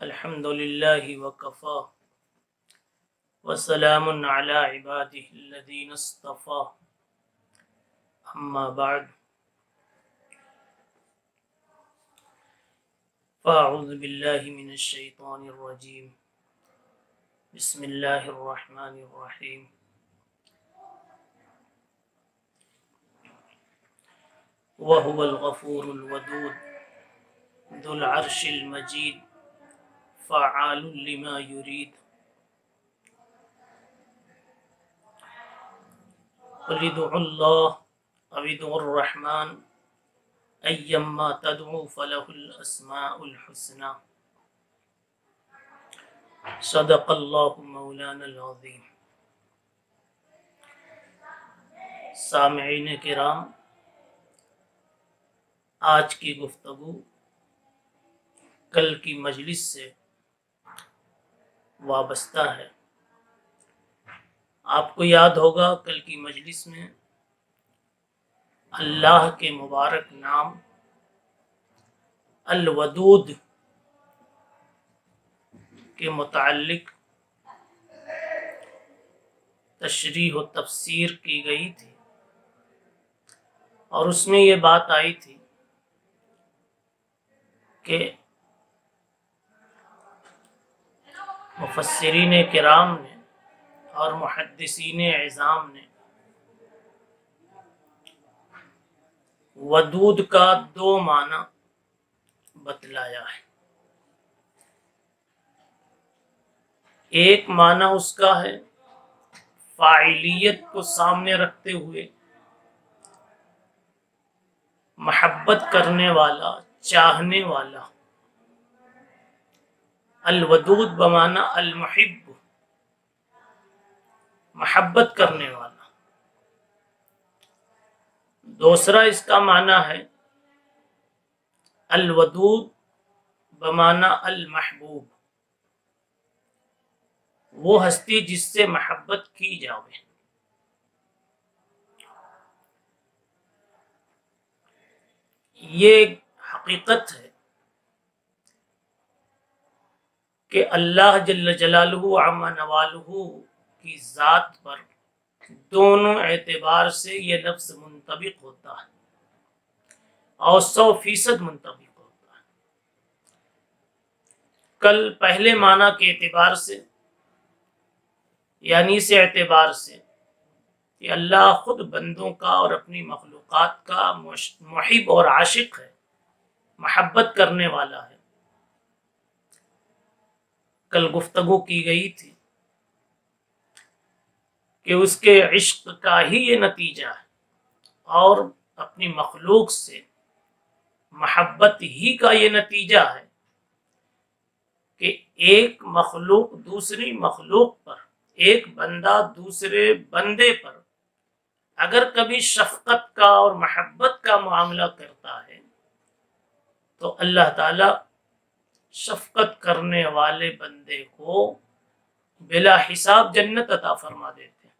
الحمد لله وكفى وسلام على عباده الذين اصطفى أما بعد فأعوذ بالله من الشيطان الرجيم بسم الله الرحمن الرحيم وهو الغفور الودود ذو العرش المجيد فعال لما يريد قل ادعوا الله أو ادعوا الرحمن أيما تدعوا فله الأسماء الحسنى صدق الله مولانا العظیم۔ سامعین کرام، آج کی گفتگو کل کی مجلس سے وابستہ ہے۔ آپ کو یاد ہوگا کل کی مجلس میں اللہ کے مبارک نام الودود کے متعلق تشریح و تفسیر کی گئی تھی، اور اس میں یہ بات آئی تھی کہ مفسرین کرام نے اور محدثین عظام نے ودود کا دو معنی بتلایا ہے۔ ایک معنی اس کا ہے فاعلیت کو سامنے رکھتے ہوئے محبت کرنے والا، چاہنے والا۔ الودود بمعنی المحب، محبت کرنے والا۔ دوسرا اس کا معنی ہے الودود بمعنی المحبوب، وہ ہستی جس سے محبت کی جاوے۔ یہ ایک حقیقت ہے کہ اللہ جل جلالہ عما نوالہ کی ذات پر دونوں اعتبار سے یہ لفظ منطبق ہوتا ہے اور 100% منطبق ہوتا ہے۔ کل پہلے معنی کے اعتبار سے، یعنی اس اعتبار سے کہ اللہ خود بندوں کا اور اپنی مخلوقات کا محب اور عاشق ہے، محبت کرنے والا ہے، کل گفتگو کی گئی تھی کہ اس کے عشق کا ہی یہ نتیجہ ہے اور اپنی مخلوق سے محبت ہی کا یہ نتیجہ ہے کہ ایک مخلوق دوسری مخلوق پر، ایک بندہ دوسرے بندے پر اگر کبھی شفقت کا اور محبت کا معاملہ کرتا ہے تو اللہ تعالی شفقت کرنے والے بندے کو بلا حساب جنت عطا فرما دیتے ہیں۔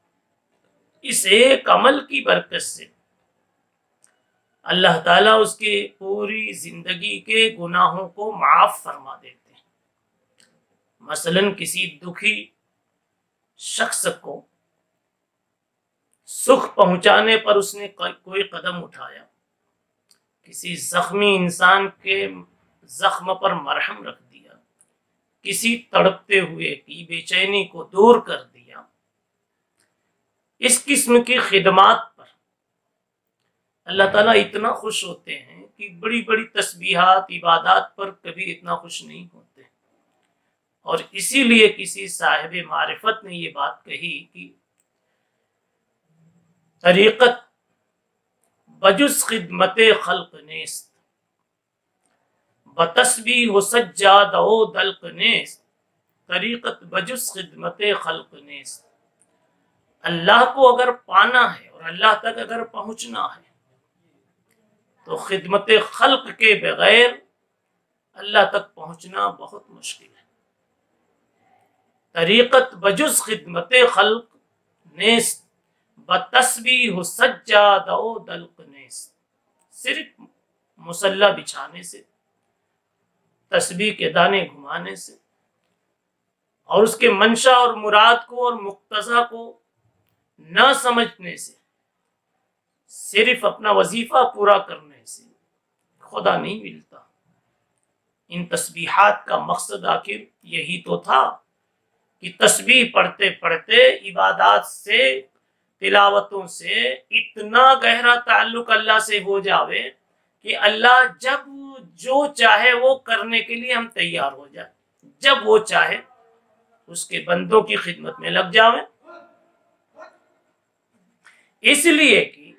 اس ایک عمل کی برکت سے اللہ تعالیٰ اس کی پوری زندگی کے گناہوں کو معاف فرما دیتے ہیں۔ مثلا کسی دکھی شخص کو سکھ پہنچانے پر اس نے کوئی قدم اٹھایا، کسی زخمی انسان کے زخم پر مرہم رکھ دیا، کسی تڑپتے ہوئے کی بے چینی کو دور کر دیا، اس قسم کی خدمات پر اللہ تعالیٰ اتنا خوش ہوتے ہیں کہ بڑی بڑی تسبیحات، عبادات پر کبھی اتنا خوش نہیں ہوتے۔ اور اسی لیے کسی صاحب معرفت نے یہ بات کہی کہ طریقت بجز خدمت خلق نیست، بتسبیح سجاد و دلق نیست، طریقت بجز خدمت خلق نیست۔ اللہ کو اگر پانا ہے اور اللہ تک اگر پہنچنا ہے تو خدمت خلق کے بغیر اللہ تک پہنچنا بہت مشکل ہے۔ طریقت بجز خدمت خلق نیست، بتسبیح سجاد و دلق نیست۔ صرف مصلی بچھانے سے تسبیح کے دانے گھمانے سے اور اس کے منشا اور مراد کو اور مقتضا کو نہ سمجھنے سے، صرف اپنا وظیفہ پورا کرنے سے خدا نہیں ملتا۔ ان تسبیحات کا مقصد آخر یہی تو تھا کہ تسبیح پڑھتے پڑھتے عبادات سے، تلاوتوں سے اتنا گہرا تعلق اللہ سے ہو جاوے کہ اللہ جب جو چاہے وہ کرنے کے لیے ہم تیار ہو جائیں، جب وہ چاہے اس کے بندوں کی خدمت میں لگ جاویں۔ اس لیے کہ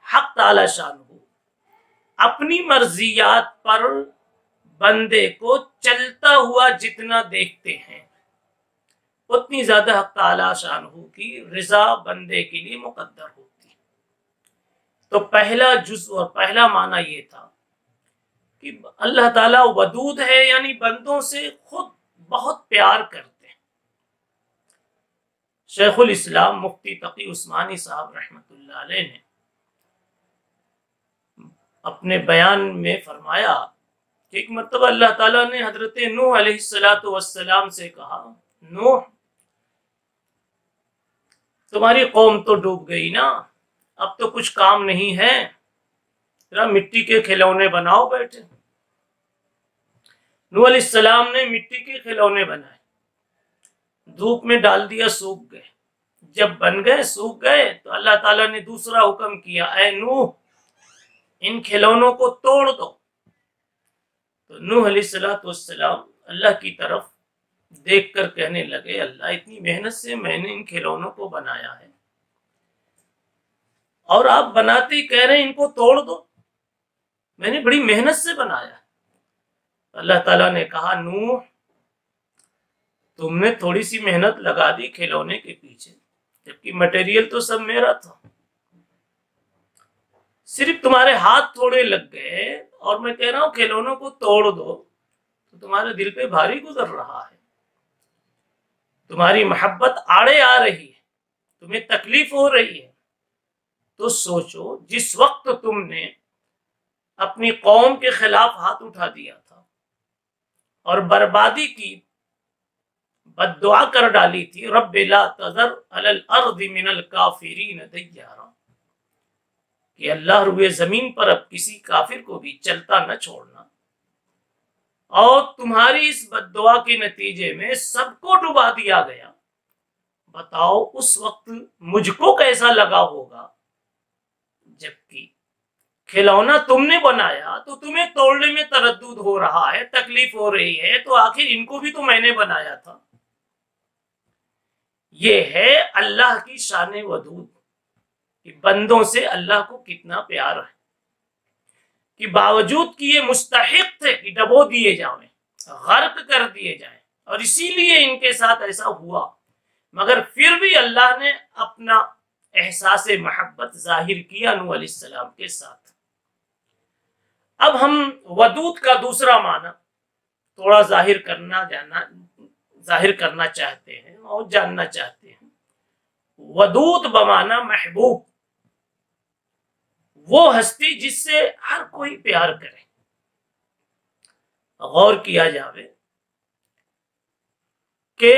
حق تعالی شانہ اپنی مرضیات پر بندے کو چلتا ہوا جتنا دیکھتے ہیں، اتنی زیادہ حق تعالی شانہ کی رضا بندے کے لیے مقدر ہوتی ہے۔ تو پہلا جزء اور پہلا معنی یہ تھا کہ اللہ تعالیٰ ودود ہے، یعنی بندوں سے خود بہت پیار کرتے ہیں۔ شیخ الاسلام مفتی تقی عثمانی صاحب رحمۃ اللہ علیہ نے اپنے بیان میں فرمایا کہ ایک مرتبہ اللہ تعالیٰ نے حضرت نوح علیہ السلام سے کہا، نوح تمہاری قوم تو ڈوب گئی نا، اب تو کچھ کام نہیں ہے، ذرا مٹی کے کھلونے بناؤ بیٹھے۔ نوح علیہ السلام نے مٹی کے کھلونے بنائے، دھوپ میں ڈال دیا، سوکھ گئے۔ جب بن گئے، سوکھ گئے، تو اللہ تعالیٰ نے دوسرا حکم کیا، اے نوح ان کھلونوں کو توڑ دو۔ تو نوح علیہ السلام اللہ کی طرف دیکھ کر کہنے لگے، اللہ اتنی محنت سے میں نے ان کھلونوں کو بنایا ہے اور آپ بناتے ہی کہہ رہے ہیں ان کو توڑ دو، میں نے بڑی محنت سے بنایا۔ اللہ تعالیٰ نے کہا، نوح تم نے تھوڑی سی محنت لگا دی کھلونے کے پیچھے، جبکہ مٹیریل تو سب میرا تھا، صرف تمہارے ہاتھ تھوڑے لگ گئے اور میں کہہ رہا ہوں کھلونوں کو توڑ دو، تو تمہارے دل پہ بھاری گزر رہا ہے، تمہاری محبت آڑے آ رہی ہے، تمہیں تکلیف ہو رہی ہے۔ تو سوچو جس وقت تم نے اپنی قوم کے خلاف ہاتھ اٹھا دیا تھا اور بربادی کی بد دعا کر ڈالی تھی، رب لا تذر علی الارض من الکافرین دیارا، کہ اللہ روئے زمین پر اب کسی کافر کو بھی چلتا نہ چھوڑنا، اور تمہاری اس بد دعا کے نتیجے میں سب کو ڈبا دیا گیا، بتاؤ اس وقت مجھ کو کیسا لگا ہوگا؟ جبکہ کھلونا تم نے بنایا تو تمہیں توڑنے میں تردد ہو رہا ہے، تکلیف ہو رہی ہے، تو آخر ان کو بھی تو میں نے بنایا تھا۔ یہ ہے اللہ کی شان ودود کہ بندوں سے اللہ کو کتنا پیار ہے، کہ باوجود کہ یہ مستحق تھے کہ ڈبو دیے جائیں، غرق کر دیے جائیں، اور اسی لیے ان کے ساتھ ایسا ہوا، مگر پھر بھی اللہ نے اپنا احساس محبت ظاہر کیا نوح علیہ السلام کے ساتھ۔ اب ہم ودود کا دوسرا معنی تھوڑا ظاہر کرنا چاہتے ہیں اور جاننا چاہتے ہیں۔ ودود بمعنی محبوب، وہ ہستی جس سے ہر کوئی پیار کرے۔ غور کیا جاوے کہ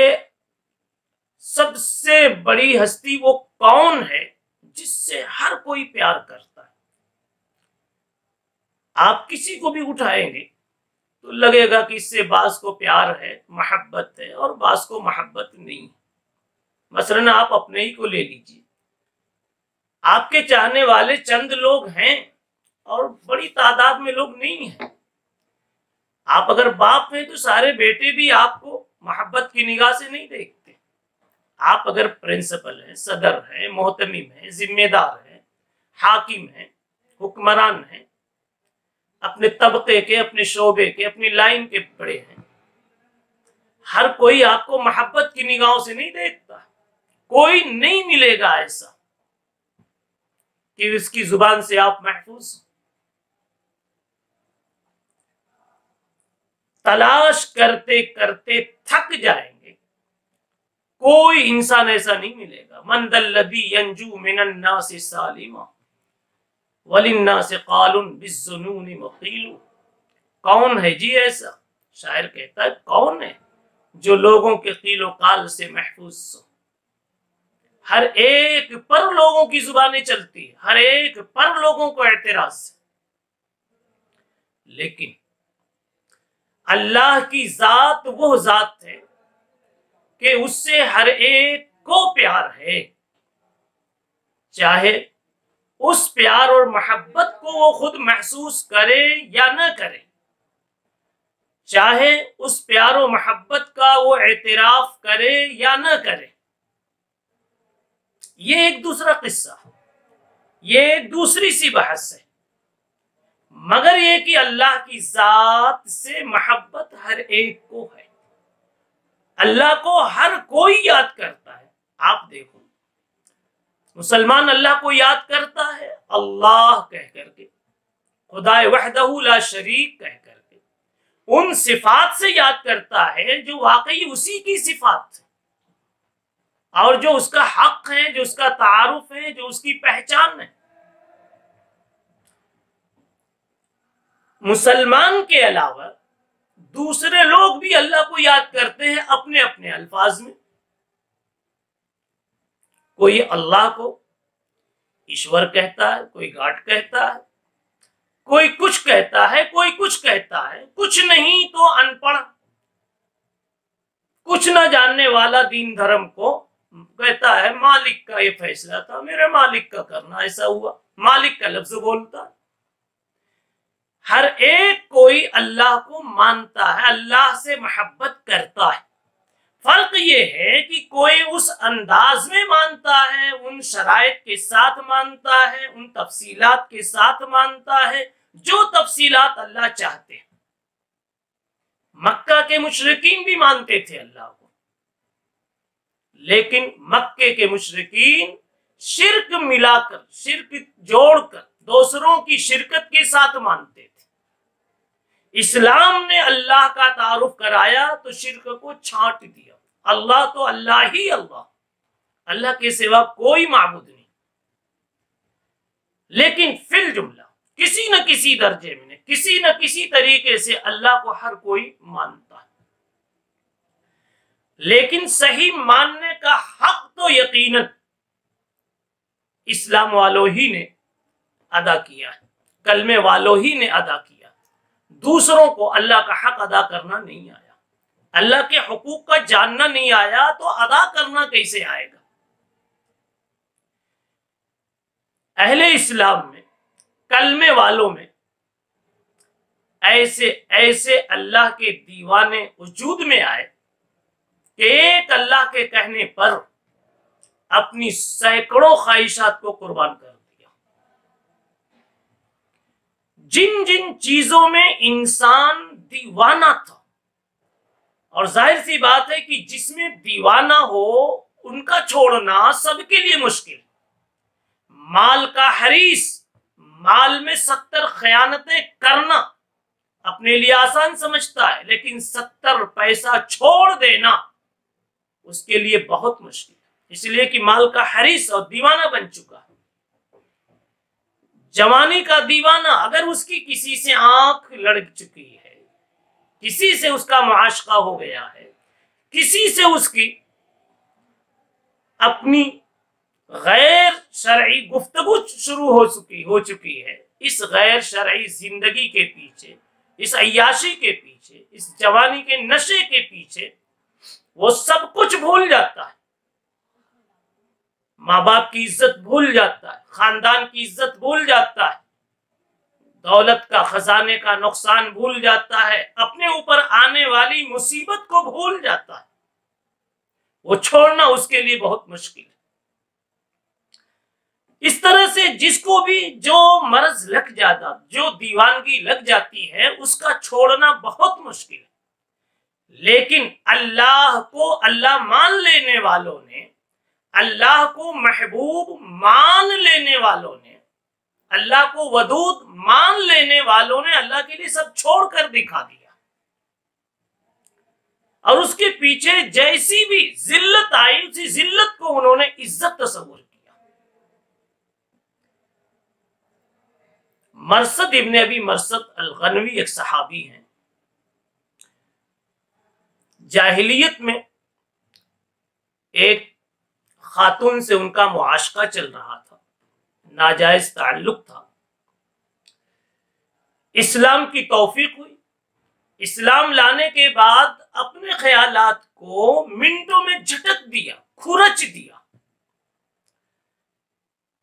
سب سے بڑی ہستی وہ کون ہے جس سے ہر کوئی پیار کرتا ہے؟ آپ کسی کو بھی اٹھائیں گے تو لگے گا کہ اس سے بعض کو پیار ہے، محبت ہے، اور بعض کو محبت نہیں ہے۔ مثلاً آپ اپنے ہی کو لے لیجیے، آپ کے چاہنے والے چند لوگ ہیں اور بڑی تعداد میں لوگ نہیں ہیں۔ آپ اگر باپ ہیں تو سارے بیٹے بھی آپ کو محبت کی نگاہ سے نہیں دیکھتے۔ آپ اگر پرنسپل ہیں، صدر ہیں، محتمم ہیں، ذمہ دار ہیں، حاکم ہیں، حکمران ہیں، اپنے طبقے کے، اپنے شعبے کے، اپنی لائن کے بڑے ہیں، ہر کوئی آپ کو محبت کی نگاہوں سے نہیں دیکھتا۔ کوئی نہیں ملے گا ایسا کہ اس کی زبان سے آپ محفوظ ہیں۔ تلاش کرتے کرتے تھک جائیں گے، کوئی انسان ایسا نہیں ملے گا۔ من ذا الذی ینجو من الناس سالما وللناس قال بالظنون مقیل، کون ہے جی ایسا شاعر کہتا ہے کون ہے جو لوگوں کے قیل و قال سے محفوظ ہو؟ ہر ایک پر لوگوں کی زبانیں چلتی ہے، ہر ایک پر لوگوں کو اعتراض ہے، لیکن اللہ کی ذات وہ ذات ہے کہ اس سے ہر ایک کو پیار ہے، چاہے اس پیار اور محبت کو وہ خود محسوس کرے یا نہ کرے، چاہے اس پیار و محبت کا وہ اعتراف کرے یا نہ کرے۔ یہ ایک دوسرا قصہ، یہ ایک دوسری سی بحث ہے، مگر یہ کہ اللہ کی ذات سے محبت ہر ایک کو ہے، اللہ کو ہر کوئی یاد کرتا ہے۔ آپ دیکھو مسلمان اللہ کو یاد کرتا ہے اللہ کہہ کر کے، خدا وحدہ لا شریک کہہ کر کے، ان صفات سے یاد کرتا ہے جو واقعی اسی کی صفات ہے اور جو اس کا حق ہے، جو اس کا تعارف ہے، جو اس کی پہچان ہے۔ مسلمان کے علاوہ دوسرے لوگ بھی اللہ کو یاد کرتے ہیں اپنے اپنے الفاظ میں۔ کوئی اللہ کو ایشور کہتا ہے، کوئی گاڈ کہتا ہے، کوئی کچھ کہتا ہے، کوئی کچھ کہتا ہے، کچھ نہیں تو ان پڑھ، کچھ نہ جاننے والا دین دھرم کو کہتا ہے مالک کا یہ فیصلہ تھا، میرے مالک کا کرنا ایسا ہوا، مالک کا لفظ بولتا ہے۔ ہر ایک کوئی اللہ کو مانتا ہے، اللہ سے محبت کرتا ہے، فرق یہ ہے کہ کوئی اس انداز میں مانتا ہے، ان شرائط کے ساتھ مانتا ہے، ان تفصیلات کے ساتھ مانتا ہے جو تفصیلات اللہ چاہتے ہیں۔ مکہ کے مشرکین بھی مانتے تھے اللہ کو، لیکن مکے کے مشرکین شرک ملا کر، شرک جوڑ کر دوسروں کی شرکت کے ساتھ مانتے تھے۔ اسلام نے اللہ کا تعارف کرایا تو شرک کو چھانٹ دیا، اللہ تو اللہ ہی اللہ، اللہ کے سوا کوئی معبود نہیں، لیکن فی الجملہ کسی نہ کسی درجے میں، کسی نہ کسی طریقے سے اللہ کو ہر کوئی مانتا ہے، لیکن صحیح ماننے کا حق تو یقیناً اسلام والوں ہی نے ادا کیا ہے، کلمے والوں ہی نے ادا کیا، دوسروں کو اللہ کا حق ادا کرنا نہیں آیا، اللہ کے حقوق کا جاننا نہیں آیا تو ادا کرنا کیسے آئے گا؟ اہل اسلام میں، کلمے والوں میں ایسے ایسے اللہ کے دیوانے وجود میں آئے کہ ایک اللہ کے کہنے پر اپنی سینکڑوں خواہشات کو قربان کر دیا۔ جن جن چیزوں میں انسان دیوانہ تھا، اور ظاہر سی بات ہے کہ جس میں دیوانہ ہو ان کا چھوڑنا سب کے لیے مشکل۔ مال کا حریص، مال میں 70 خیانتیں کرنا اپنے لیے آسان سمجھتا ہے، لیکن 70 پیسہ چھوڑ دینا اس کے لیے بہت مشکل ہے، اس لیے کہ مال کا حریص اور دیوانہ بن چکا ہے۔ جوانی کا دیوانہ، اگر اس کی کسی سے آنکھ لڑ چکی ہے، کسی سے اس کا معاشقہ ہو گیا ہے، کسی سے اس کی اپنی غیر شرعی گفتگو شروع ہو چکی ہے، اس غیر شرعی زندگی کے پیچھے، اس عیاشی کے پیچھے، اس جوانی کے نشے کے پیچھے وہ سب کچھ بھول جاتا ہے، ماں باپ کی عزت بھول جاتا ہے، خاندان کی عزت بھول جاتا ہے، دولت کا خزانے کا نقصان بھول جاتا ہے، اپنے اوپر آنے والی مصیبت کو بھول جاتا ہے، وہ چھوڑنا اس کے لیے بہت مشکل ہے۔ اس طرح سے جس کو بھی جو مرض لگ جاتا، جو دیوانگی لگ جاتی ہے، اس کا چھوڑنا بہت مشکل ہے، لیکن اللہ کو اللہ مان لینے والوں نے، اللہ کو محبوب مان لینے والوں نے، اللہ کو ودود مان لینے والوں نے اللہ کے لیے سب چھوڑ کر دکھا دیا، اور اس کے پیچھے جیسی بھی ذلت آئی اسی ذلت کو انہوں نے عزت تصور کیا۔ مرثد ابن ابی مرثد الغنوی ایک صحابی ہیں، جاہلیت میں ایک خاتون سے ان کا معاشقہ چل رہا تھا، ناجائز تعلق تھا۔ اسلام کی توفیق ہوئی، اسلام لانے کے بعد اپنے خیالات کو منٹوں میں جھٹک دیا، کھرچ دیا۔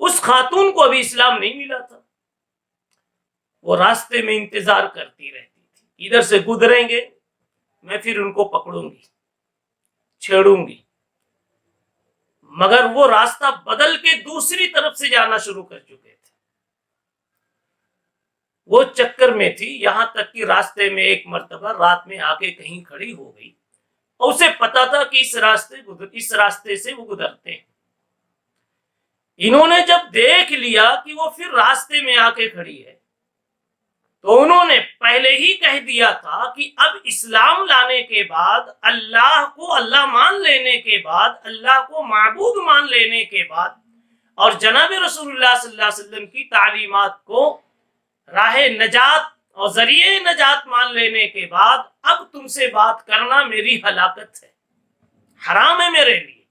اس خاتون کو ابھی اسلام نہیں ملا تھا، وہ راستے میں انتظار کرتی رہتی تھی، ادھر سے گزریں گے میں پھر ان کو پکڑوں گی، چھیڑوں گی، مگر وہ راستہ بدل کے دوسری طرف سے جانا شروع کر چکے تھے۔ وہ چکر میں تھی، یہاں تک کہ راستے میں ایک مرتبہ رات میں آ کے کہیں کھڑی ہو گئی، اور اسے پتا تھا کہ اس راستے سے وہ گزرتے ہیں۔ انہوں نے جب دیکھ لیا کہ وہ پھر راستے میں آ کے کھڑی ہے، تو انہوں نے پہلے ہی کہہ دیا تھا کہ اب اسلام لانے کے بعد، اللہ کو اللہ مان لینے کے بعد، اللہ کو معبود مان لینے کے بعد، اور جناب رسول اللہ صلی اللہ علیہ وسلم کی تعلیمات کو راہ نجات اور ذریعہ نجات مان لینے کے بعد، اب تم سے بات کرنا میری ہلاکت ہے، حرام ہے میرے لیے۔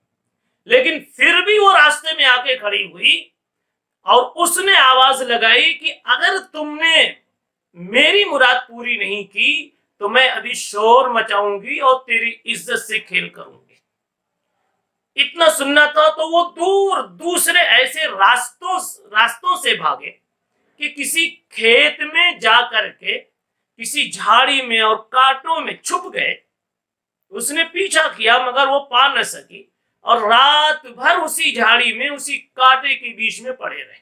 لیکن پھر بھی وہ راستے میں آ کے کھڑی ہوئی اور اس نے آواز لگائی کہ اگر تم نے میری مراد پوری نہیں کی تو میں ابھی شور مچاؤں گی اور تیری عزت سے کھیل کروں گی۔ اتنا سننا تھا تو وہ دور دوسرے ایسے راستوں سے بھاگے کہ کسی کھیت میں جا کر کے کسی جھاڑی میں اور کانٹوں میں چھپ گئے۔ اس نے پیچھا کیا مگر وہ پا نہ سکی، اور رات بھر اسی جھاڑی میں، اسی کانٹے کے بیچ میں پڑے رہے،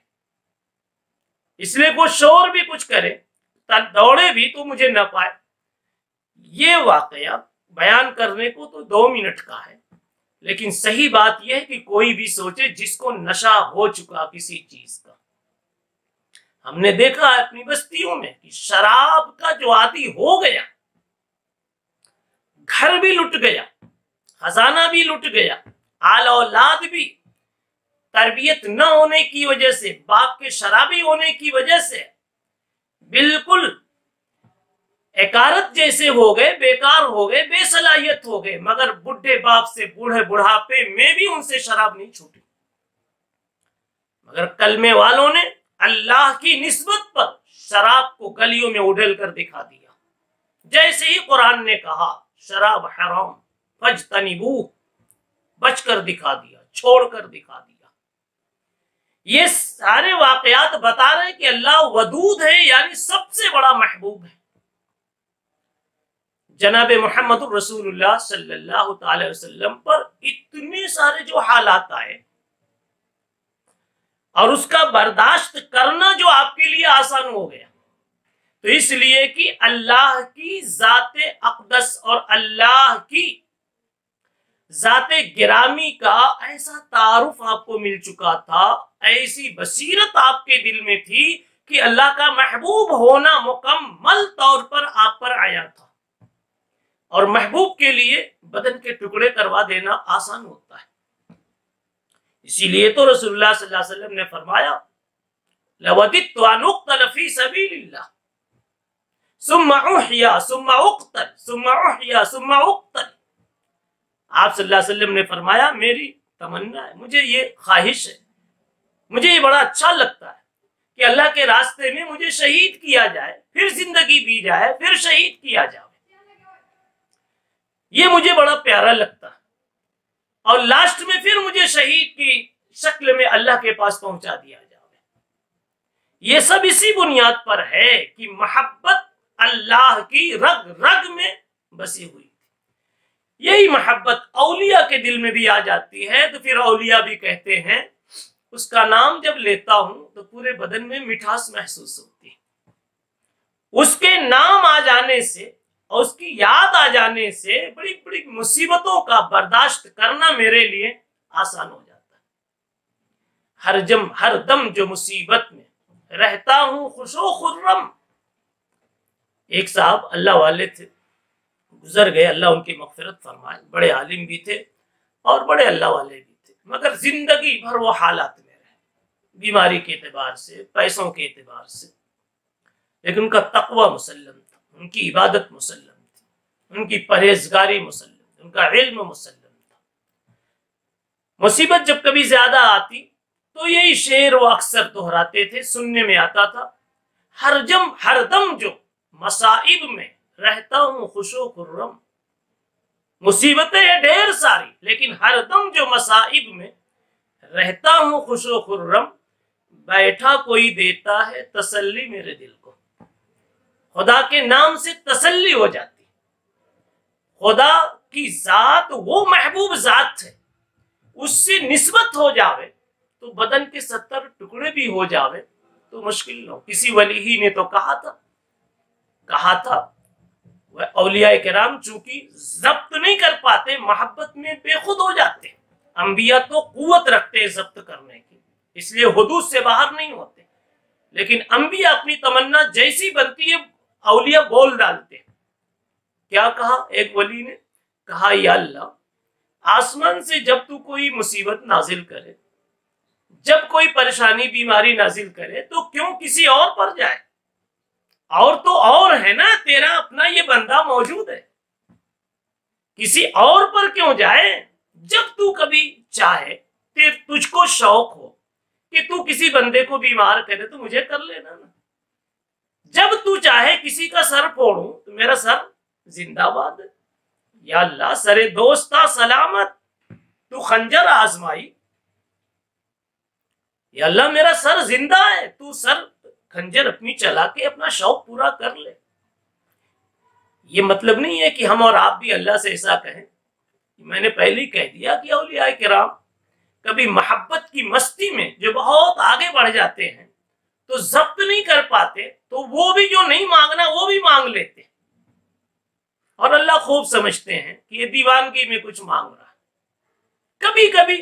اس لیے وہ شور بھی کچھ کرے، دوڑے بھی تو مجھے نہ پائے۔ یہ واقعہ بیان کرنے کو تو 2 منٹ کا ہے، لیکن صحیح بات یہ ہے کہ کوئی بھی سوچے جس کو نشہ ہو چکا کسی چیز کا۔ ہم نے دیکھا ہے اپنی بستیوں میں کہ شراب کا جو عادی ہو گیا، گھر بھی لٹ گیا، خزانہ بھی لٹ گیا، آل اولاد بھی تربیت نہ ہونے کی وجہ سے، باپ کے شرابی ہونے کی وجہ سے بالکل اکارت جیسے ہو گئے، بیکار ہو گئے، بے صلاحیت ہو گئے، مگر بڈھے باپ سے بوڑھے بڑھاپے میں بھی ان سے شراب نہیں چھوٹی۔ مگر کلمے والوں نے اللہ کی نسبت پر شراب کو گلیوں میں اڈھل کر دکھا دیا، جیسے ہی قرآن نے کہا شراب حرام فاجتنبوہ، بچ کر دکھا دیا، چھوڑ کر دکھا دیا۔ یہ سارے واقعات بتا رہے ہیں کہ اللہ ودود ہے، یعنی سب سے بڑا محبوب ہے۔ جناب محمد رسول اللہ صلی اللہ تعالی وسلم پر اتنے سارے جو حالات آئے اور اس کا برداشت کرنا جو آپ کے لیے آسان ہو گیا، تو اس لیے کہ اللہ کی ذات اقدس اور اللہ کی ذات گرامی کا ایسا تعارف آپ کو مل چکا تھا، ایسی بصیرت آپ کے دل میں تھی کہ اللہ کا محبوب ہونا مکمل طور پر آپ پر آیا تھا، اور محبوب کے لیے بدن کے ٹکڑے کروا دینا آسان ہوتا ہے۔ اسی لیے تو رسول اللہ صلی اللہ علیہ وسلم نے فرمایا لَوَدِدْتُ أَنْ أُقْتَلَ فِي سَبِيلِ اللَّهِ ثُمَّ أُحْيَا ثُمَّ أُقْتَلْ ثُمَّ أُحْيَا ثُمَّ أُقْتَلْ۔ آپ صلی اللہ علیہ وسلم نے فرمایا میری تمنا ہے، مجھے یہ خواہش ہے، مجھے یہ بڑا اچھا لگتا ہے کہ اللہ کے راستے میں مجھے شہید کیا جائے، پھر زندگی دی جائے، پھر شہید کیا جائے، یہ مجھے بڑا پیارا لگتا ہے، اور لاسٹ میں پھر مجھے شہید کی شکل میں اللہ کے پاس پہنچا دیا جائے۔ یہ سب اسی بنیاد پر ہے کہ محبت اللہ کی رگ رگ میں بسی ہوئی تھی۔ یہی محبت اولیاء کے دل میں بھی آ جاتی ہے تو پھر اولیاء بھی کہتے ہیں اس کا نام جب لیتا ہوں تو پورے بدن میں مٹھاس محسوس ہوتی ہے۔ اس کے نام آ جانے سے اور اس کی یاد آ جانے سے بڑی بڑی مصیبتوں کا برداشت کرنا میرے لیے آسان ہو جاتا ہے۔ ہر دم جو مصیبت میں رہتا ہوں خوش و خرم۔ ایک صاحب اللہ والے تھے، گزر گئے، اللہ ان کی مغفرت فرمائے، بڑے عالم بھی تھے اور بڑے اللہ والے بھی تھے، مگر زندگی بھر وہ حالات میں رہے، بیماری کے اعتبار سے، پیسوں کے اعتبار سے، لیکن ان کا تقوی مسلم تھا، ان کی عبادت مسلم تھی، ان کی پرہیزگاری مسلم تھی۔ ان کا علم مسلم تھا۔ مصیبت جب کبھی زیادہ آتی تو یہی شعر وہ اکثر دہراتے تھے، سننے میں آتا تھا، ہر دم جو مصائب میں رہتا ہوں خوش و خرم۔ مصیبتیں ہیں ڈھیر ساری، لیکن ہر دم جو مصائب میں رہتا ہوں خوش و خرم، بیٹھا کوئی دیتا ہے تسلی میرے دل کو۔ خدا کے نام سے تسلی ہو جاتی، خدا کی ذات وہ محبوب ذات ہے، اس سے نسبت ہو جاوے تو بدن کے 70 ٹکڑے بھی ہو جاوے تو مشکل نہ ہو۔ کسی ولی ہی نے تو کہا تھا وہ اولیاء کرام چونکہ ضبط نہیں کر پاتے، محبت میں بے خود ہو جاتے، انبیاء تو قوت رکھتے ہیں ضبط کرنے کی، اس لیے حدود سے باہر نہیں ہوتے، لیکن انبیاء اپنی تمنا جیسی بنتی ہے اولیاء بول ڈالتے۔ کیا کہا ایک ولی نے؟ کہا یا اللہ آسمان سے جب تو کوئی مصیبت نازل کرے، جب کوئی پریشانی بیماری نازل کرے تو کیوں کسی اور پر جائے؟ اور تو اور ہے نا، تیرا اپنا یہ بندہ موجود ہے، کسی اور پر کیوں جائے؟ جب تو کبھی چاہے، تجھ کو شوق ہو کہ تو کسی بندے کو بیمار کرے تو مجھے کر لینا نا۔ جب تو چاہے کسی کا سر پھوڑوں تو میرا سر زندہ باد ہے۔ یا اللہ سرے دوستا سلامت، تو خنجر آزمائی، یا اللہ میرا سر زندہ ہے، تو سر خنجر اپنی چلا کے اپنا شوق پورا کر لے۔ یہ مطلب نہیں ہے کہ ہم اور آپ بھی اللہ سے ایسا کہیں۔ میں نے پہلے ہی کہہ دیا کہ اولیاء کرام کبھی محبت کی مستی میں جو بہت آگے بڑھ جاتے ہیں تو ضبط نہیں کر پاتے، تو وہ بھی جو نہیں مانگنا وہ بھی مانگ لیتے، اور اللہ خوب سمجھتے ہیں کہ یہ دیوانگی میں کچھ مانگ رہا ہے۔ کبھی کبھی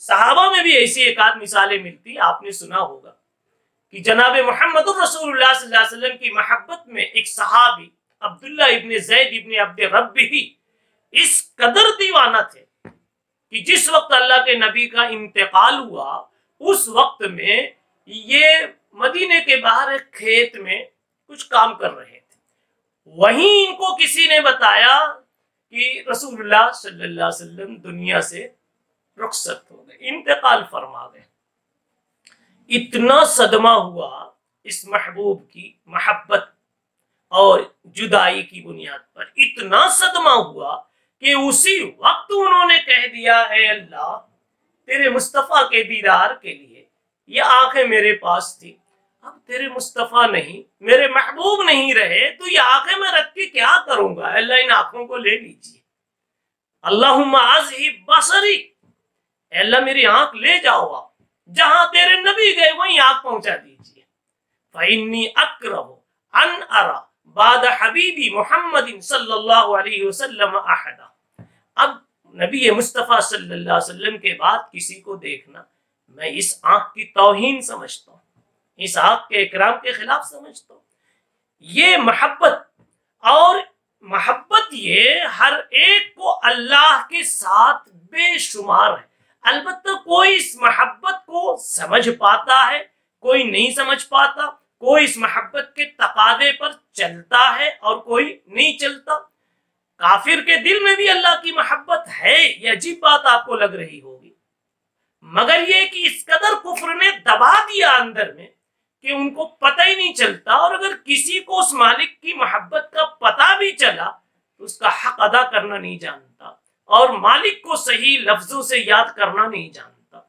صحابہ میں بھی ایسی ایک آدھ مثالیں ملتی، آپ نے سنا ہوگا کہ جناب محمد الرسول اللہ صلی اللہ علیہ وسلم کی محبت میں ایک صحابی عبداللہ ابن زید ابن عبد ربہ اس قدر دیوانہ تھے کہ جس وقت اللہ کے نبی کا انتقال ہوا اس وقت میں یہ مدینے کے باہر ایک کھیت میں کچھ کام کر رہے تھے، وہیں ان کو کسی نے بتایا کہ رسول اللہ صلی اللہ علیہ وسلم دنیا سے رخصت ہو گئے، انتقال فرما گئے۔ اتنا صدمہ ہوا اس محبوب کی محبت اور جدائی کی بنیاد پر، اتنا صدمہ ہوا کہ اسی وقت انہوں نے کہہ دیا اے اللہ تیرے مصطفیٰ کے دیدار کے لیے یہ آنکھیں میرے پاس تھی، اب تیرے مصطفیٰ نہیں، میرے محبوب نہیں رہے تو یہ آنکھیں میں رکھ کے کیا کروں گا؟ اللہ ان آنکھوں کو لے لیجیے، اللہم اذہب بصری، اے اللہ میری آنکھ لے جاؤ، آپ جہاں تیرے نبی گئے وہیں آنکھ پہنچا دیجیے۔ فإنی اکرہ ان ارى بعد حبیبی محمد صلی اللہ علیہ وسلم احدا، اب نبی مصطفیٰ صلی اللہ علیہ وسلم کے بعد کسی کو دیکھنا میں اس آنکھ کی توہین سمجھتا ہوں، اس آنکھ کے اکرام کے خلاف سمجھتا ہوں۔ یہ محبت، اور محبت یہ ہر ایک کو اللہ کے ساتھ بے شمار ہے، البتہ کوئی اس محبت کو سمجھ پاتا ہے، کوئی نہیں سمجھ پاتا، کوئی اس محبت کے تقاضے پر چلتا ہے اور کوئی نہیں چلتا۔ کافر کے دل میں بھی اللہ کی محبت ہے، یہ عجیب بات آپ کو لگ رہی ہوگی، مگر یہ کہ اس قدر کفر نے دبا دیا اندر میں کہ ان کو پتہ ہی نہیں چلتا، اور اگر کسی کو اس مالک کی محبت کا پتہ بھی چلا تو اس کا حق ادا کرنا نہیں جانتا، اور مالک کو صحیح لفظوں سے یاد کرنا نہیں جانتا۔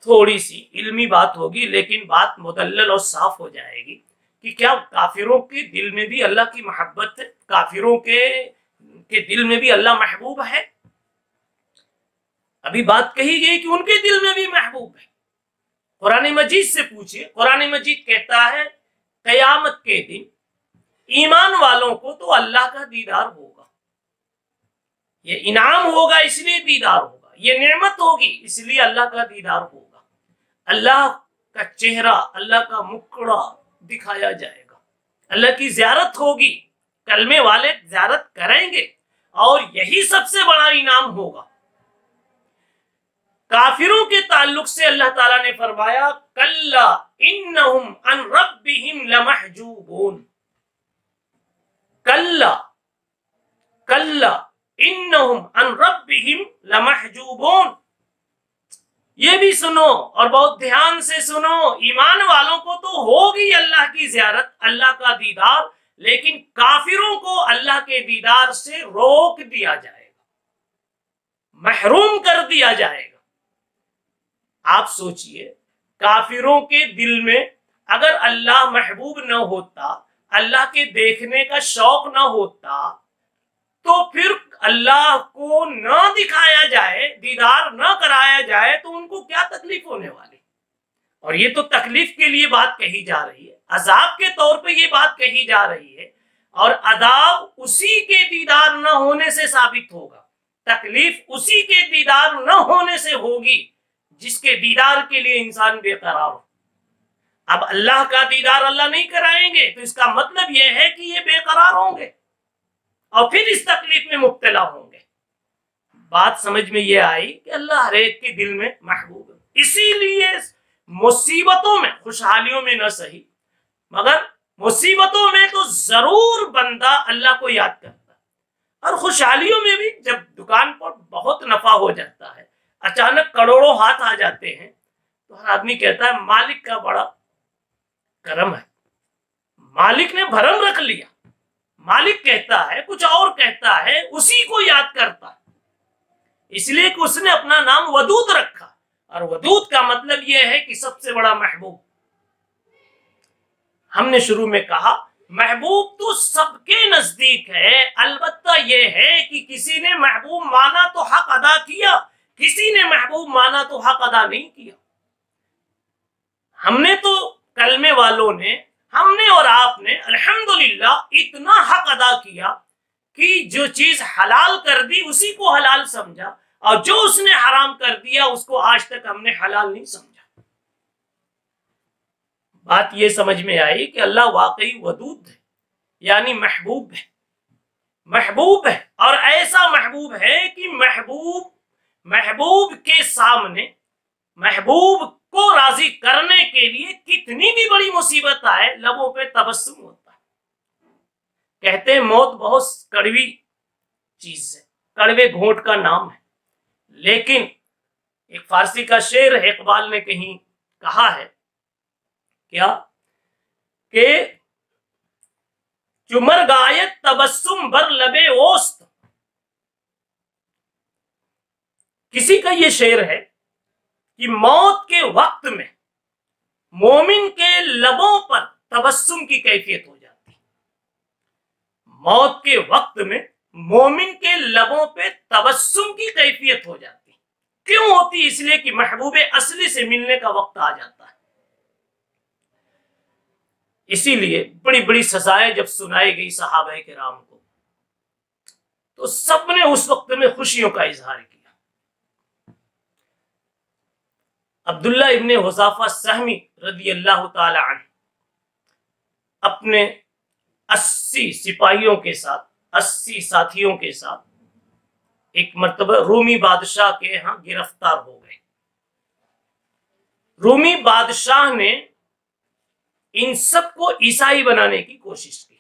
تھوڑی سی علمی بات ہوگی لیکن بات مدلل اور صاف ہو جائے گی کہ کیا کافروں کے دل میں بھی اللہ کی محبت ہے؟ کافروں کے دل میں بھی اللہ محبوب ہے؟ ابھی بات کہی گئی کہ ان کے دل میں بھی محبوب ہے۔ قرآن مجید سے پوچھئے، قرآن مجید کہتا ہے قیامت کے دن ایمان والوں کو تو اللہ کا دیدار ہوگا، یہ انعام ہوگا اس لیے دیدار ہوگا، یہ نعمت ہوگی اس لیے اللہ کا دیدار ہوگا، اللہ کا چہرہ، اللہ کا مکھڑا دکھایا جائے گا، اللہ کی زیارت ہوگی، کلمے والے زیارت کریں گے، اور یہی سب سے بڑا انعام ہوگا۔ کافروں کے تعلق سے اللہ تعالیٰ نے فرمایا کلا انہم عن ربہم لمحجوبون، کلا انہم عن ربہم لمحجوبون. یہ بھی سنو اور بہت دھیان سے سنو، ایمان والوں کو تو ہوگی اللہ کی زیارت، اللہ کا دیدار، لیکن کافروں کو اللہ کے دیدار سے روک دیا جائے گا، محروم کر دیا جائے گا. آپ سوچئے کافروں کے دل میں اگر اللہ محبوب نہ ہوتا، اللہ کے دیکھنے کا شوق نہ ہوتا، تو پھر اللہ کو نہ دکھایا جائے، دیدار نہ کرایا جائے تو ان کو کیا تکلیف ہونے والی. اور یہ تو تکلیف کے لیے بات کہی جا رہی ہے، عذاب کے طور پہ یہ بات کہی جا رہی ہے، اور عذاب اسی کے دیدار نہ ہونے سے ثابت ہوگا، تکلیف اسی کے دیدار نہ ہونے سے ہوگی جس کے دیدار کے لیے انسان بے قرار ہو. اب اللہ کا دیدار اللہ نہیں کرائیں گے تو اس کا مطلب یہ ہے کہ یہ بے قرار ہوں گے اور پھر اس تکلیف میں مبتلا ہوں گے. بات سمجھ میں یہ آئی کہ اللہ ہر ایک کے دل میں محبوب ہے. اسی لیے مصیبتوں میں، خوشحالیوں میں نہ صحیح مگر مصیبتوں میں تو ضرور بندہ اللہ کو یاد کرتا ہے، اور خوشحالیوں میں بھی جب دکان پر بہت نفع ہو جاتا ہے، اچانک کروڑوں ہاتھ آ جاتے ہیں، تو ہر آدمی کہتا ہے مالک کا بڑا کرم ہے، مالک نے بھرم رکھ لیا. مالک کہتا ہے، کچھ اور کہتا ہے، اسی کو یاد کرتا ہے، اس لیے کہ اس نے اپنا نام ودود رکھا، اور ودود کا مطلب یہ ہے کہ سب سے بڑا محبوب. ہم نے شروع میں کہا محبوب تو سب کے نزدیک ہے، البتہ یہ ہے کہ کسی نے محبوب مانا تو حق ادا کیا، کسی نے محبوب مانا تو حق ادا نہیں کیا. ہم نے تو کلمے والوں نے، ہم نے اور آپ نے الحمدللہ اتنا حق ادا کیا کہ جو چیز حلال کر دی اسی کو حلال سمجھا، اور جو اس نے حرام کر دیا اس کو آج تک ہم نے حلال نہیں سمجھا. بات یہ سمجھ میں آئی کہ اللہ واقعی ودود ہے، یعنی محبوب ہے، محبوب ہے، اور ایسا محبوب ہے کہ محبوب کے سامنے، محبوب کو راضی کرنے کے لیے کتنی بھی بڑی مصیبت آئے لبوں پہ تبسم ہوتا ہے. کہتے ہیں موت بہت کڑوی چیز ہے، کڑوے گھونٹ کا نام ہے، لیکن ایک فارسی کا شعر ہے، اقبال نے کہیں کہا ہے کیا کہ چمر گایت تبسم بر لبے اوست. کسی کا یہ شعر ہے کہ موت کے وقت میں مومن کے لبوں پر تبسم کی کیفیت ہو جاتی. موت کے وقت میں مومن کے لبوں پہ تبسم کی کیفیت ہو جاتی. کیوں ہوتی؟ اس لیے کہ محبوب اصلی سے ملنے کا وقت آ جاتا ہے. اسی لیے بڑی بڑی سزائیں جب سنائی گئی صحابہ کرام کو تو سب نے اس وقت میں خوشیوں کا اظہار کیا. عبداللہ ابن حذافہ سہمی رضی اللہ تعالی عنہ اپنے 80 سپاہیوں کے ساتھ، 80 ساتھیوں کے ساتھ ایک مرتبہ رومی بادشاہ کے ہاں گرفتار ہو گئے. رومی بادشاہ نے ان سب کو عیسائی بنانے کی کوشش کی،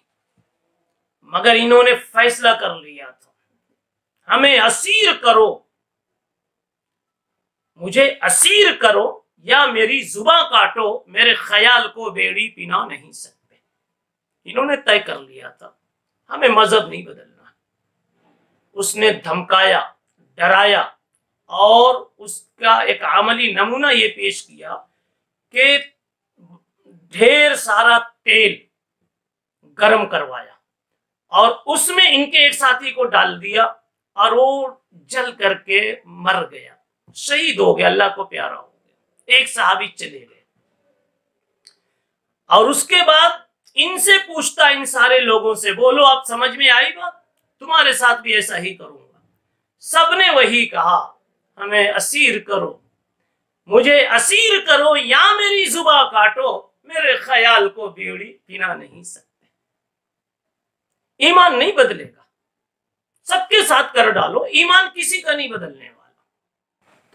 مگر انہوں نے فیصلہ کر لیا تھا ہمیں اسیر کرو، مجھے اسیر کرو یا میری زباں کاٹو، میرے خیال کو بیڑی پنا نہیں سکتے. انہوں نے طے کر لیا تھا ہمیں مذہب نہیں بدلنا. اس نے دھمکایا، ڈرایا، اور اس کا ایک عملی نمونہ یہ پیش کیا کہ ڈھیر سارا تیل گرم کروایا اور اس میں ان کے ایک ساتھی کو ڈال دیا اور وہ جل کر کے مر گیا، شہید ہو گیا، اللہ کو پیارا ہو گیا. ایک صحابی چلے گئے اور اس کے بعد ان سے پوچھتا ان سارے لوگوں سے، بولو آپ سمجھ میں آئی بات؟ تمہارے ساتھ بھی ایسا ہی کروں گا. سب نے وہی کہا ہمیں اسیر کرو، مجھے اسیر کرو یا میری زباں کاٹو، میرے خیال کو بیڑی پنا نہیں سکتے. ایمان نہیں بدلے گا، سب کے ساتھ کر ڈالو، ایمان کسی کا نہیں بدلنے والا.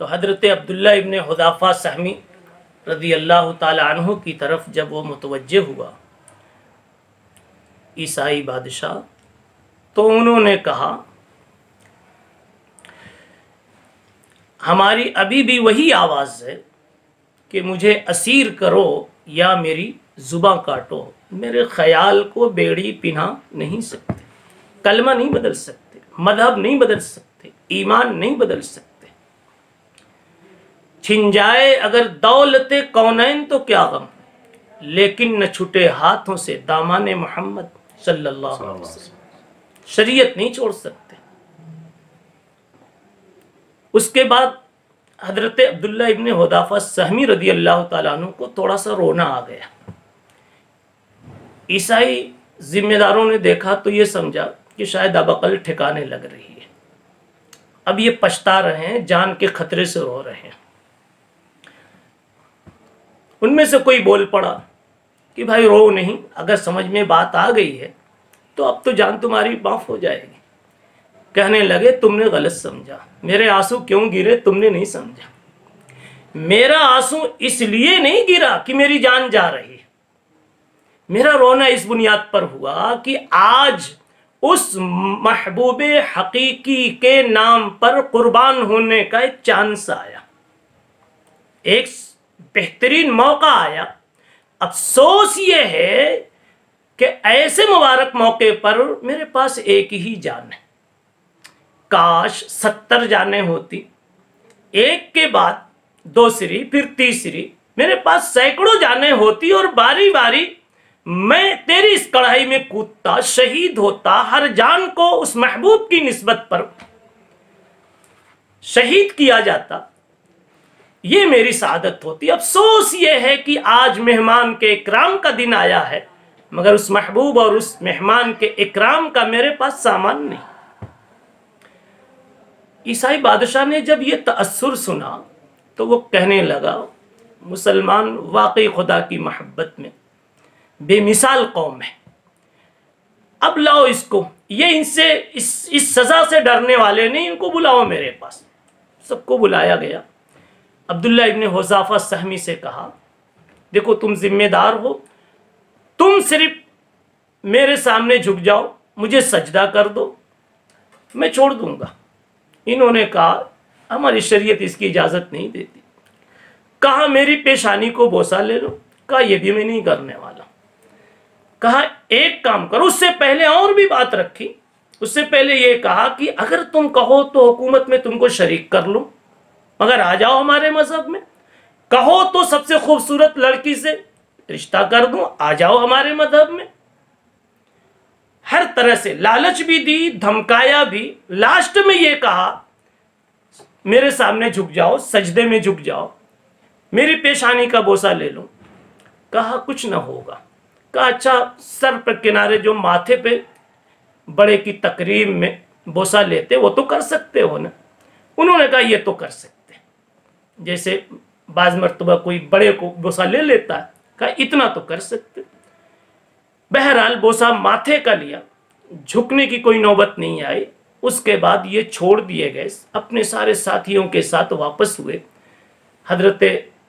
تو حضرت عبداللہ ابن حذافہ سہمی رضی اللہ تعالی عنہ کی طرف جب وہ متوجہ ہوا عیسائی بادشاہ، تو انہوں نے کہا ہماری ابھی بھی وہی آواز ہے کہ مجھے اسیر کرو یا میری زباں کاٹو، میرے خیال کو بیڑی پہنا نہیں سکتے، کلمہ نہیں بدل سکتے، مذہب نہیں بدل سکتے، ایمان نہیں بدل سکتے۔ چھن جائے اگر دولت کونین تو کیا غم، لیکن نہ چھٹے ہاتھوں سے دامان محمد صلی اللہ علیہ وسلم۔ شریعت نہیں چھوڑ سکتے۔ اس کے بعد حضرت عبداللہ ابن حذافہ سہمی رضی اللہ تعالیٰ عنہ کو تھوڑا سا رونا آ گیا۔ عیسائی ذمہ داروں نے دیکھا تو یہ سمجھا کہ شاید اب عقل ٹھکانے لگ رہی ہے، اب یہ پچھتا رہے ہیں، جان کے خطرے سے رو رہے ہیں۔ ان میں سے کوئی بول پڑا کہ بھائی رو نہیں، اگر سمجھ میں بات آ گئی ہے تو اب تو جان تمہاری معاف ہو جائے گی۔ کہنے لگے تم نے غلط سمجھا، میرے آنسو کیوں گرے تم نے نہیں سمجھا۔ میرا آنسو اس لیے نہیں گرا کہ میری جان جا رہی، میرا رونا اس بنیاد پر ہوا کہ آج اس محبوب حقیقی کے نام پر قربان ہونے کا ایک چانس آیا، ایک بہترین موقع آیا۔ افسوس یہ ہے کہ ایسے مبارک موقع پر میرے پاس ایک ہی جان ہے، کاش 70 جانیں ہوتی، ایک کے بعد دوسری پھر تیسری، میرے پاس سینکڑوں جانیں ہوتی اور باری باری میں تیری اس کڑھائی میں کودتا، شہید ہوتا، ہر جان کو اس محبوب کی نسبت پر شہید کیا جاتا، یہ میری سعادت ہوتی۔ افسوس یہ ہے کہ آج مہمان کے اکرام کا دن آیا ہے، مگر اس محبوب اور اس مہمان کے اکرام کا میرے پاس سامان نہیں۔ عیسائی بادشاہ نے جب یہ تأثر سنا تو وہ کہنے لگا مسلمان واقعی خدا کی محبت میں بے مثال قوم ہے، اب لاؤ اس کو، یہ ان سے اس سزا سے ڈرنے والے نہیں، ان کو بلاؤ میرے پاس۔ سب کو بلایا گیا۔ عبداللہ ابن حذافہ سہمی سے کہا دیکھو تم ذمہ دار ہو، تم صرف میرے سامنے جھک جاؤ، مجھے سجدہ کر دو، میں چھوڑ دوں گا۔ انہوں نے کہا ہماری شریعت اس کی اجازت نہیں دیتی۔ کہا میری پیشانی کو بوسہ لے لو، کہا یہ بھی میں نہیں کرنے والا۔ کہا ایک کام کرو، اس سے پہلے اور بھی بات رکھی، اس سے پہلے یہ کہا کہ اگر تم کہو تو حکومت میں تم کو شریک کر لوں، مگر آ جاؤ ہمارے مذہب میں، کہو تو سب سے خوبصورت لڑکی سے رشتہ کر دوں، آ جاؤ ہمارے مذہب میں۔ ہر طرح سے لالچ بھی دی، دھمکایا بھی، لاسٹ میں یہ کہا میرے سامنے جھک جاؤ، سجدے میں جھک جاؤ، میری پیشانی کا بوسہ لے لوں۔ کہا کچھ نہ ہوگا۔ کہا اچھا سر پر کنارے جو ماتھے پہ بڑے کی تقریب میں بوسہ لیتے وہ تو کر سکتے ہو نا؟ انہوں نے کہا یہ تو کر سکتے، جیسے بعض مرتبہ کوئی بڑے کو بوسہ لے لیتا ہے، کہا اتنا تو کر سکتے۔ بہرحال بوسہ ماتھے کا لیا، جھکنے کی کوئی نوبت نہیں آئی۔ اس کے بعد یہ چھوڑ دیے گئے، اپنے سارے ساتھیوں کے ساتھ واپس ہوئے۔ حضرت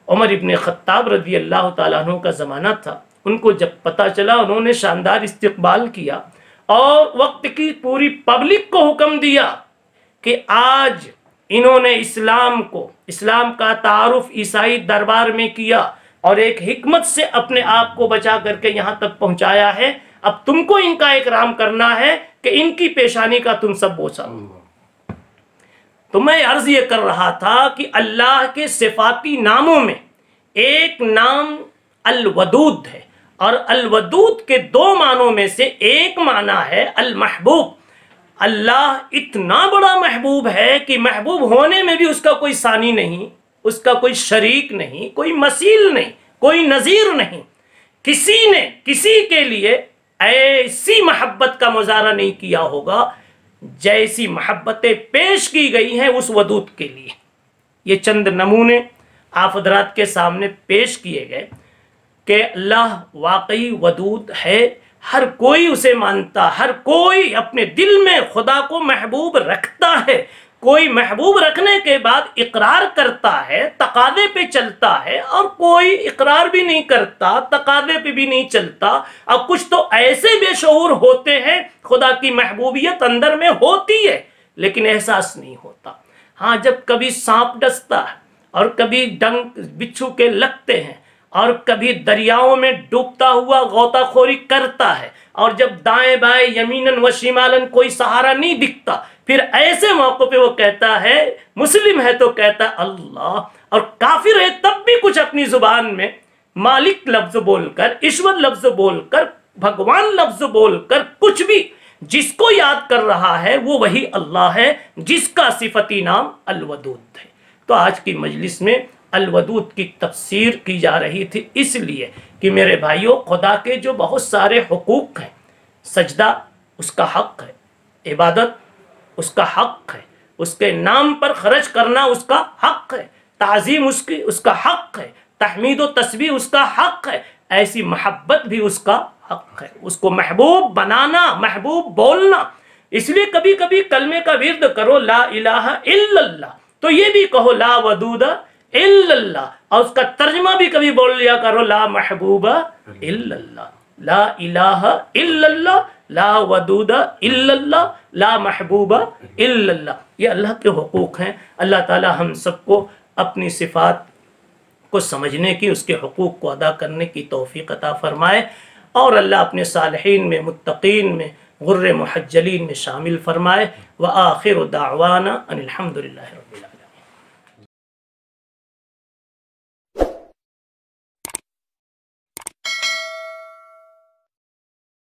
عمر ابن خطاب رضی اللہ تعالیٰ عنہ کا زمانہ تھا، ان کو جب پتہ چلا انہوں نے شاندار استقبال کیا اور وقت کی پوری پبلک کو حکم دیا کہ آج انہوں نے اسلام کا تعارف عیسائی دربار میں کیا اور ایک حکمت سے اپنے آپ کو بچا کر کے یہاں تک پہنچایا ہے، اب تم کو ان کا اکرام کرنا ہے کہ ان کی پیشانی کا تم سب بوسہ لو۔ تو میں عرض یہ کر رہا تھا کہ اللہ کے صفاتی ناموں میں ایک نام الودود ہے، اور الودود کے دو معنوں میں سے ایک معنی ہے المحبوب۔ اللہ اتنا بڑا محبوب ہے کہ محبوب ہونے میں بھی اس کا کوئی ثانی نہیں، اس کا کوئی شریک نہیں، کوئی مثیل نہیں، کوئی نظیر نہیں۔ کسی نے کسی کے لیے ایسی محبت کا مظاہرہ نہیں کیا ہوگا جیسی محبتیں پیش کی گئی ہیں اس ودود کے لیے۔ یہ چند نمونے آپ حضرات کے سامنے پیش کیے گئے کہ اللہ واقعی ودود ہے، ہر کوئی اسے مانتا، ہر کوئی اپنے دل میں خدا کو محبوب رکھتا ہے، کوئی محبوب رکھنے کے بعد اقرار کرتا ہے، تقاضے پہ چلتا ہے، اور کوئی اقرار بھی نہیں کرتا، تقاضے پہ بھی نہیں چلتا۔ اب کچھ تو ایسے بے شعور ہوتے ہیں خدا کی محبوبیت اندر میں ہوتی ہے لیکن احساس نہیں ہوتا۔ ہاں جب کبھی سانپ ڈستا ہے اور کبھی ڈنگ بچھو کے لگتے ہیں اور کبھی دریاؤں میں ڈوبتا ہوا غوطہ خوری کرتا ہے اور جب دائیں بائیں یمیناً و شمالاً کوئی سہارا نہیں دکھتا، پھر ایسے موقع پہ وہ کہتا ہے، مسلم ہے تو کہتا ہے اللہ، اور کافر ہے تب بھی کچھ اپنی زبان میں مالک لفظ بول کر، ایشور لفظ بول کر، بھگوان لفظ بول کر، کچھ بھی جس کو یاد کر رہا ہے وہ وہی اللہ ہے جس کا صفتی نام الودود ہے۔ تو آج کی مجلس میں الودود کی تفسیر کی جا رہی تھی، اس لیے کہ میرے بھائیوں، خدا کے جو بہت سارے حقوق ہیں، سجدہ اس کا حق ہے، عبادت اس کا حق ہے، اس کے نام پر خرچ کرنا اس کا حق ہے، تعظیم اس کا حق ہے، تحمید و تسبیح اس کا حق ہے، ایسی محبت بھی اس کا حق ہے، اس کو محبوب بنانا، محبوب بولنا۔ اس لیے کبھی کبھی کلمے کا ورد کرو لا الہ الا اللہ، تو یہ بھی کہو لا ودود الا اللہ، اور اس کا ترجمہ بھی کبھی بول لیا کرو لا محبوب الا اللہ، لا الہ الا اللہ، لا ودود الا اللہ، لا محبوب الا اللہ۔ یہ اللہ کے حقوق ہیں۔ اللہ تعالی ہم سب کو اپنی صفات کو سمجھنے کی، اس کے حقوق کو ادا کرنے کی توفیق عطا فرمائے، اور اللہ اپنے صالحین میں، متقین میں، غر محجلین میں شامل فرمائے۔ وآخر دعوانا ان الحمد للہ رب العالمین۔